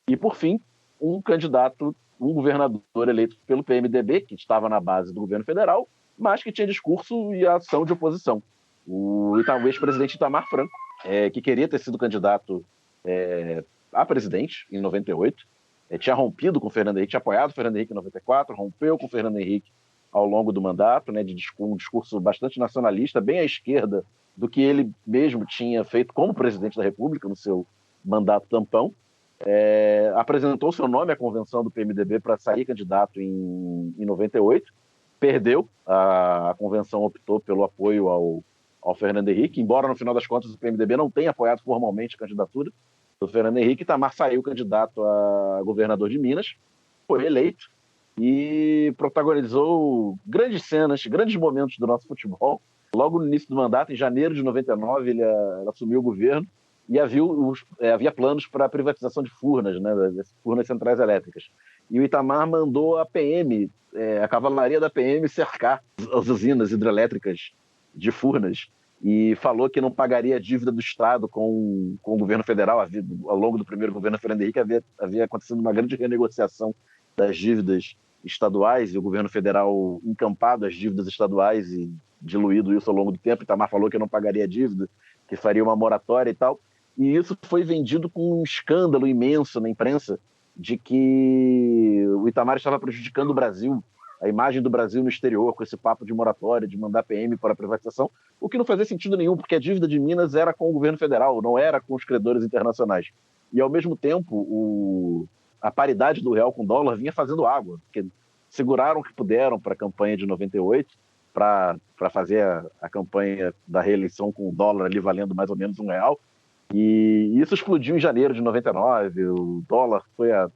E, por fim, um governador eleito pelo PMDB, que estava na base do governo federal, mas que tinha discurso e ação de oposição. O ex-presidente Itamar Franco, que queria ter sido candidato a presidente em 98, tinha rompido com o Fernando Henrique, tinha apoiado o Fernando Henrique em 94, rompeu com o Fernando Henrique ao longo do mandato, né, um discurso bastante nacionalista, bem à esquerda do que ele mesmo tinha feito como presidente da República no seu mandato tampão. Apresentou seu nome à convenção do PMDB para sair candidato em 98, perdeu, a convenção optou pelo apoio ao Fernando Henrique, embora no final das contas o PMDB não tenha apoiado formalmente a candidatura do Fernando Henrique. Itamar saiu candidato a governador de Minas, foi eleito e protagonizou grandes cenas, grandes momentos do nosso futebol. Logo no início do mandato, em janeiro de 99, ele assumiu o governo e havia planos para a privatização de Furnas, né, das Furnas Centrais Elétricas. E o Itamar mandou a PM, a cavalaria da PM, cercar as usinas hidrelétricas de Furnas e falou que não pagaria a dívida do Estado com o governo federal. Ao longo do primeiro governo Fernando Henrique havia acontecido uma grande renegociação das dívidas estaduais e o governo federal encampado as dívidas estaduais e diluído isso ao longo do tempo. Itamar falou que não pagaria a dívida, que faria uma moratória e tal. E isso foi vendido com um escândalo imenso na imprensa de que o Itamar estava prejudicando o Brasil, a imagem do Brasil no exterior, com esse papo de moratória, de mandar PM para a privatização, o que não fazia sentido nenhum, porque a dívida de Minas era com o governo federal, não era com os credores internacionais. E, ao mesmo tempo, a paridade do real com o dólar vinha fazendo água, porque seguraram o que puderam para a campanha de 98, para fazer a campanha da reeleição com o dólar ali valendo mais ou menos R$1, e isso explodiu em janeiro de 99, o dólar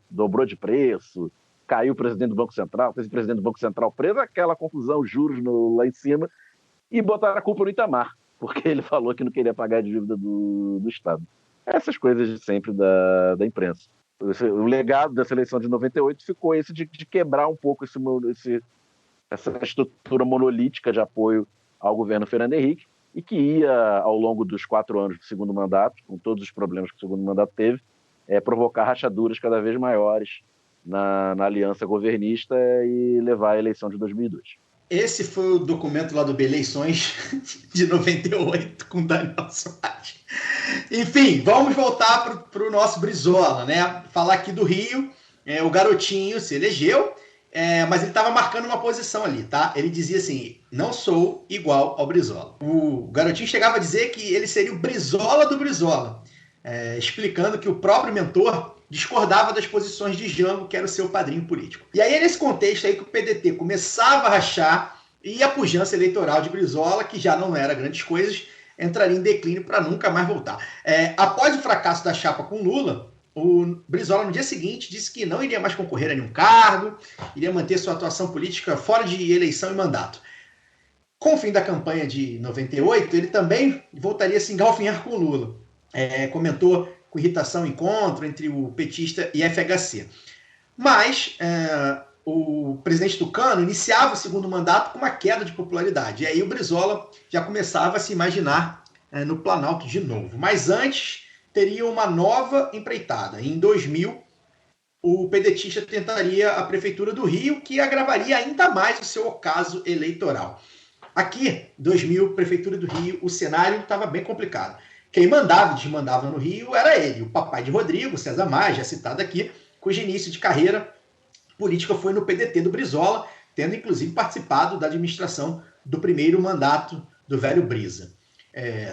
dobrou de preço, caiu o presidente do Banco Central, o presidente do Banco Central preso, aquela confusão, juros lá em cima, e botaram a culpa no Itamar, porque ele falou que não queria pagar a dívida do Estado. Essas coisas de sempre da imprensa. O legado dessa eleição de 98 ficou esse de quebrar um pouco essa estrutura monolítica de apoio ao governo Fernando Henrique, e que ia, ao longo dos 4 anos do segundo mandato, com todos os problemas que o segundo mandato teve, provocar rachaduras cada vez maiores na aliança governista e levar à eleição de 2002. Esse foi o documento lá do Eleições de 98 com Daniel Soares. Enfim, vamos voltar para o nosso Brizola, né? Falar aqui do Rio, o garotinho se elegeu, mas ele estava marcando uma posição ali, tá? Ele dizia assim, não sou igual ao Brizola. O garotinho chegava a dizer que ele seria o Brizola do Brizola, explicando que o próprio mentor discordava das posições de Jango, que era o seu padrinho político. E aí é nesse contexto aí que o PDT começava a rachar e a pujança eleitoral de Brizola, que já não era grandes coisas, entraria em declínio para nunca mais voltar. Após o fracasso da chapa com Lula, o Brizola, no dia seguinte, disse que não iria mais concorrer a nenhum cargo, iria manter sua atuação política fora de eleição e mandato. Com o fim da campanha de 98, ele também voltaria a se engalfinhar com Lula. Comentou com irritação o encontro entre o petista e a FHC. Mas o presidente Tucano iniciava o segundo mandato com uma queda de popularidade. E aí o Brizola já começava a se imaginar no Planalto de novo. Mas antes teria uma nova empreitada. Em 2000, o pedetista tentaria a Prefeitura do Rio, que agravaria ainda mais o seu ocaso eleitoral. Aqui, 2000, Prefeitura do Rio, o cenário estava bem complicado. Quem mandava e desmandava no Rio era ele, o papai de Rodrigo, César Maia, já citado aqui, cujo início de carreira política foi no PDT do Brizola, tendo inclusive participado da administração do primeiro mandato do velho Brisa.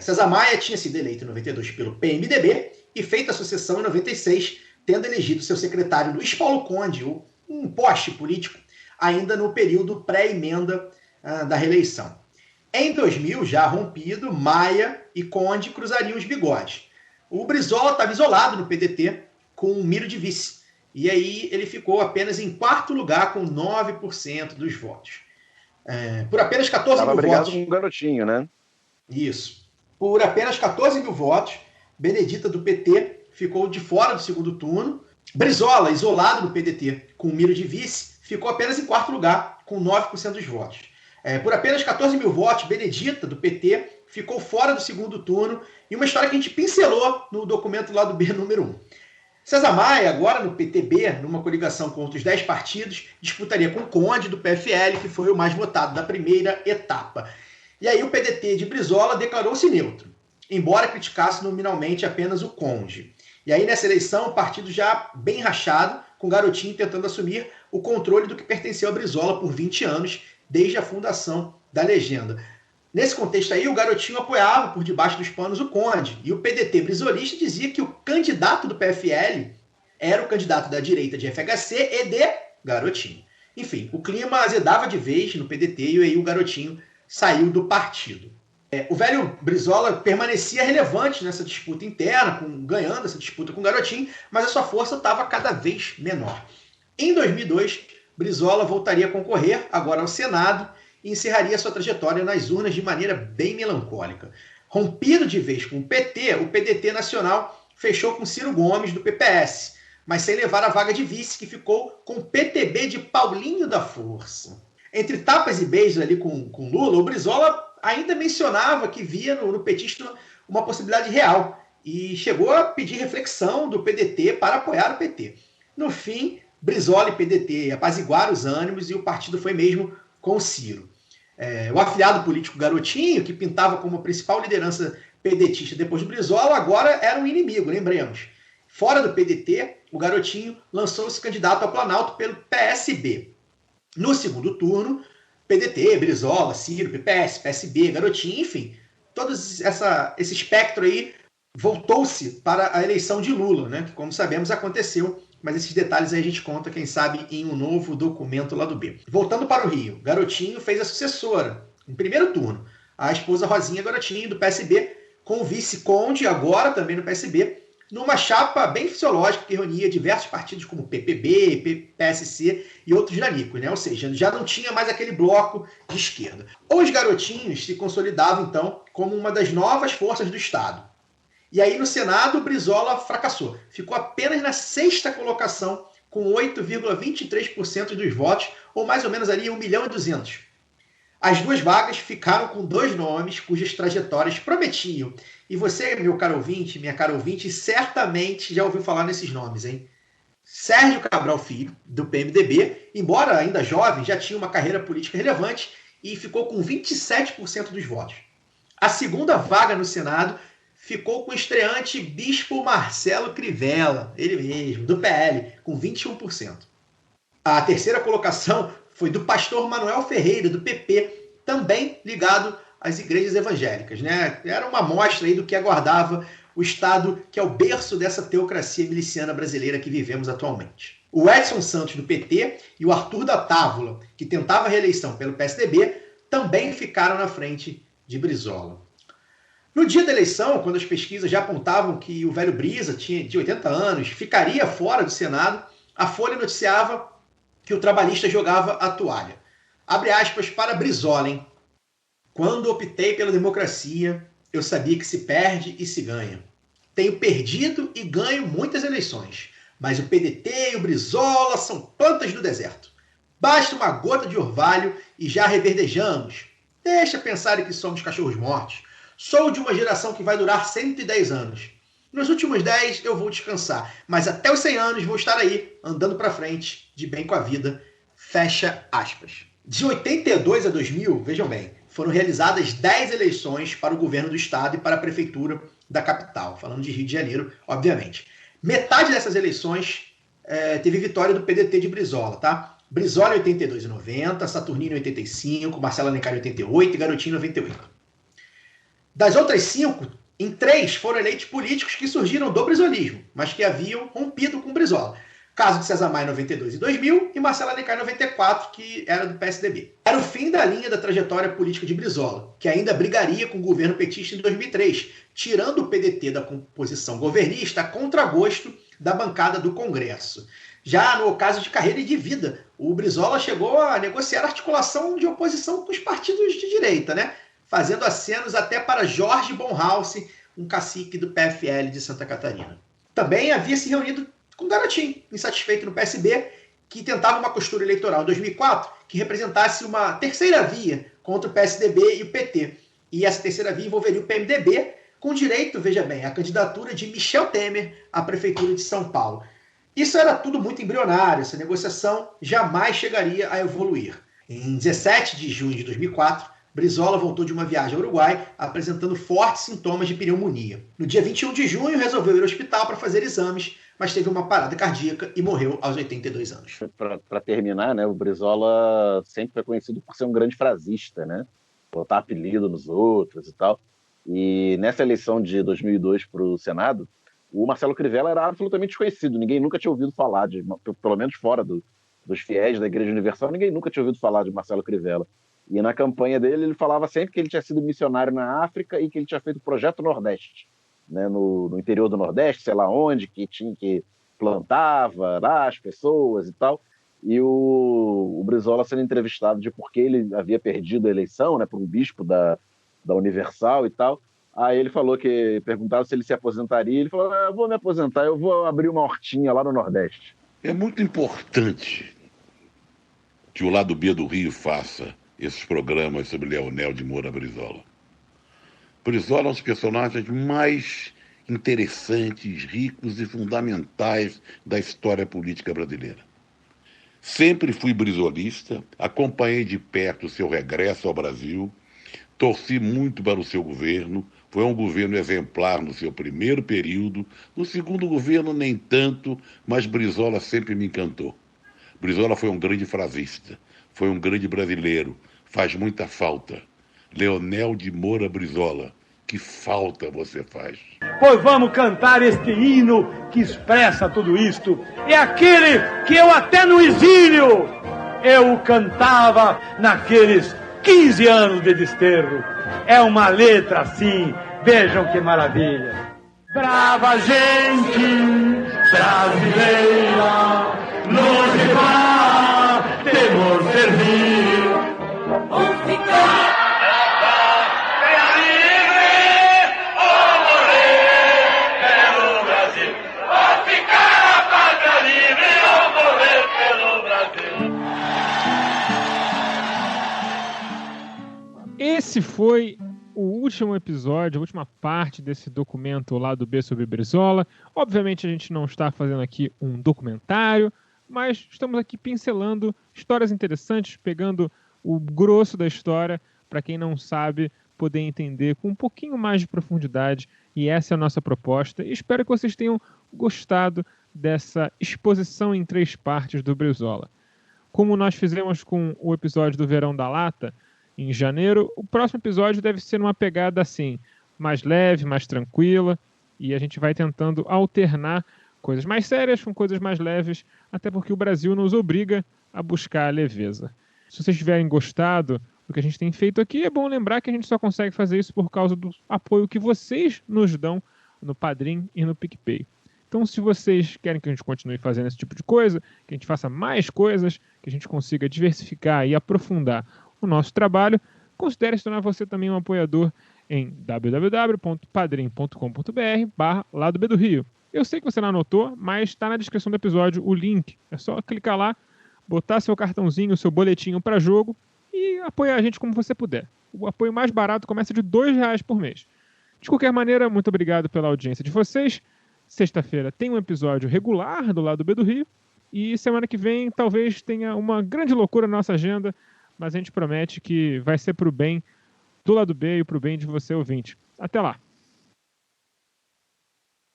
César Maia tinha sido eleito em 92 pelo PMDB e feito a sucessão em 96, tendo elegido seu secretário Luiz Paulo Conde, um poste político, ainda no período pré-emenda da reeleição. Em 2000, já rompido, Maia e Conde cruzariam os bigodes. O Brizola estava isolado no PDT com o Miro de vice. E aí ele ficou apenas em 4º lugar com 9% dos votos. Por apenas 14 mil votos... com um garotinho, né? Isso. Por apenas 14 mil votos, Benedita do PT ficou de fora do segundo turno. Brizola, isolado no PDT com o Miro de vice, ficou apenas em 4º lugar com 9% dos votos. Por apenas 14 mil votos, Benedita, do PT, ficou fora do segundo turno. E uma história que a gente pincelou no documento lá do B número 1. César Maia, agora no PTB, numa coligação com outros 10 partidos, disputaria com o Conde do PFL, que foi o mais votado da primeira etapa. E aí o PDT de Brizola declarou-se neutro, embora criticasse nominalmente apenas o Conde. E aí nessa eleição o partido já bem rachado, com o Garotinho tentando assumir o controle do que pertenceu a Brizola por 20 anos, desde a fundação da legenda. Nesse contexto aí, o Garotinho apoiava por debaixo dos panos o Conde, e o PDT brizolista dizia que o candidato do PFL era o candidato da direita de FHC e de Garotinho. Enfim, o clima azedava de vez no PDT e aí o Garotinho saiu do partido. O velho Brizola permanecia relevante nessa disputa interna, ganhando essa disputa com o Garotinho, mas a sua força estava cada vez menor. Em 2002, Brizola voltaria a concorrer, agora ao Senado, e encerraria sua trajetória nas urnas de maneira bem melancólica. Rompido de vez com o PT, o PDT nacional fechou com Ciro Gomes, do PPS, mas sem levar a vaga de vice, que ficou com o PTB de Paulinho da Força. Entre tapas e beijos ali com Lula, o Brizola ainda mencionava que via no petista uma possibilidade real e chegou a pedir reflexão do PDT para apoiar o PT. No fim, Brizola e PDT apaziguaram os ânimos e o partido foi mesmo com o Ciro. O afiliado político Garotinho, que pintava como a principal liderança pedetista depois do Brizola, agora era um inimigo, lembremos. Fora do PDT, o Garotinho lançou-se candidato ao Planalto pelo PSB. No segundo turno, PDT, Brizola, Ciro, PPS, PSB, Garotinho, enfim, todo esse espectro aí voltou-se para a eleição de Lula, né, que, como sabemos, aconteceu, mas esses detalhes aí a gente conta, quem sabe, em um novo documento lá do B. Voltando para o Rio, Garotinho fez a sucessora, em primeiro turno, a esposa Rosinha Garotinho, do PSB, com o vice Conde, agora também no PSB, numa chapa bem fisiológica que reunia diversos partidos como PPB, PSC e outros nanicos, né? Ou seja, já não tinha mais aquele bloco de esquerda. Os Garotinhos se consolidavam, então, como uma das novas forças do Estado. E aí, no Senado, o Brizola fracassou. Ficou apenas na 6ª colocação, com 8,23% dos votos, ou mais ou menos ali 1.200.000. As duas vagas ficaram com 2 nomes cujas trajetórias prometiam. E você, meu caro ouvinte, minha cara ouvinte, certamente já ouviu falar nesses nomes, hein? Sérgio Cabral Filho, do PMDB, embora ainda jovem, já tinha uma carreira política relevante e ficou com 27% dos votos. A segunda vaga no Senado ficou com o estreante Bispo Marcelo Crivella, ele mesmo, do PL, com 21%. A terceira colocação foi do pastor Manuel Ferreira, do PP, também ligado às igrejas evangélicas, né? Era uma amostra aí do que aguardava o Estado, que é o berço dessa teocracia miliciana brasileira que vivemos atualmente. O Edson Santos, do PT, e o Arthur da Távola, que tentava a reeleição pelo PSDB, também ficaram na frente de Brizola. No dia da eleição, quando as pesquisas já apontavam que o velho Brisa, de 80 anos, ficaria fora do Senado, a Folha noticiava que o trabalhista jogava a toalha. Abre aspas para Brizola, hein? Quando optei pela democracia, eu sabia que se perde e se ganha. Tenho perdido e ganho muitas eleições, mas o PDT e o Brizola são plantas do deserto. Basta uma gota de orvalho e já reverdejamos. Deixa pensarem que somos cachorros mortos. Sou de uma geração que vai durar 110 anos. Nos últimos 10 eu vou descansar, mas até os 100 anos vou estar aí, andando para frente, de bem com a vida. Fecha aspas. De 82 a 2000, vejam bem, foram realizadas 10 eleições para o governo do estado e para a prefeitura da capital, falando de Rio de Janeiro, obviamente. Metade dessas eleições teve vitória do PDT de Brizola, tá? Brizola em 82 e 90, Saturnino em 85, Marcelo Alencar em 88 e Garotinho em 98. Das outras 5, em 3 foram eleitos políticos que surgiram do brizolismo, mas que haviam rompido com Brizola. Caso de César Maia em 92 e 2000 e Marcelo Alencar em 94, que era do PSDB. Era o fim da linha da trajetória política de Brizola, que ainda brigaria com o governo petista em 2003, tirando o PDT da composição governista a contragosto da bancada do Congresso. Já no caso de carreira e de vida, o Brizola chegou a negociar a articulação de oposição com os partidos de direita, né? Fazendo acenos até para Jorge Bonhoeffer, um cacique do PFL de Santa Catarina. Também havia se reunido com Garotinho, insatisfeito no PSB, que tentava uma costura eleitoral em 2004 que representasse uma terceira via contra o PSDB e o PT. E essa terceira via envolveria o PMDB, com direito, veja bem, à candidatura de Michel Temer à Prefeitura de São Paulo. Isso era tudo muito embrionário, essa negociação jamais chegaria a evoluir. Em 17 de junho de 2004, Brizola voltou de uma viagem ao Uruguai apresentando fortes sintomas de pneumonia. No dia 21 de junho, resolveu ir ao hospital para fazer exames, mas teve uma parada cardíaca e morreu aos 82 anos. Para terminar, né, o Brizola sempre foi conhecido por ser um grande frasista, né? Botar apelido nos outros e tal. E nessa eleição de 2002 para o Senado, o Marcelo Crivella era absolutamente desconhecido. Ninguém nunca tinha ouvido falar, pelo menos fora dos fiéis da Igreja Universal, ninguém nunca tinha ouvido falar de Marcelo Crivella. E na campanha dele, ele falava sempre que ele tinha sido missionário na África e que ele tinha feito o Projeto Nordeste, né, no interior do Nordeste, sei lá onde, que plantava lá as pessoas e tal. E o Brizola sendo entrevistado de por que ele havia perdido a eleição, né, para um bispo da Universal e tal. Aí ele falou que perguntaram se ele se aposentaria. Ele falou, eu vou me aposentar, eu vou abrir uma hortinha lá no Nordeste. É muito importante que o Lado B do Rio faça esses programas sobre Leonel de Moura Brizola. Brizola é um dos personagens mais interessantes, ricos e fundamentais da história política brasileira. Sempre fui brizolista, acompanhei de perto o seu regresso ao Brasil, torci muito para o seu governo, foi um governo exemplar no seu primeiro período, no segundo governo nem tanto, mas Brizola sempre me encantou. Brizola foi um grande frasista, foi um grande brasileiro, faz muita falta. Leonel de Moura Brizola, que falta você faz. Pois vamos cantar este hino que expressa tudo isto. É aquele que eu até no exílio eu cantava naqueles 15 anos de desterro. É uma letra assim, vejam que maravilha. Brava gente brasileira, longe vá, temor servir. Ou ficar livre, ou morrer pelo Brasil. Ou ficar a pátria livre, ou morrer pelo Brasil. Esse foi o último episódio, a última parte desse documento Lado B sobre Brizola. Obviamente a gente não está fazendo aqui um documentário, mas estamos aqui pincelando histórias interessantes, pegando o grosso da história, para quem não sabe poder entender com um pouquinho mais de profundidade, e essa é a nossa proposta. E espero que vocês tenham gostado dessa exposição em 3 partes do Brizola. Como nós fizemos com o episódio do Verão da Lata, em janeiro, o próximo episódio deve ser uma pegada assim, mais leve, mais tranquila, e a gente vai tentando alternar coisas mais sérias com coisas mais leves, até porque o Brasil nos obriga a buscar a leveza. Se vocês tiverem gostado do que a gente tem feito aqui, é bom lembrar que a gente só consegue fazer isso por causa do apoio que vocês nos dão no Padrim e no PicPay. Então, se vocês querem que a gente continue fazendo esse tipo de coisa, que a gente faça mais coisas, que a gente consiga diversificar e aprofundar o nosso trabalho, considere se tornar você também um apoiador em www.padrim.com.br/Lado B do Rio. Eu sei que você não anotou, mas está na descrição do episódio o link. É só clicar lá, botar seu cartãozinho, seu boletinho para jogo e apoiar a gente como você puder. O apoio mais barato começa de R$2 por mês. De qualquer maneira, muito obrigado pela audiência de vocês. Sexta-feira tem um episódio regular do Lado B do Rio e semana que vem talvez tenha uma grande loucura na nossa agenda, mas a gente promete que vai ser pro bem do Lado B e pro bem de você, ouvinte. Até lá!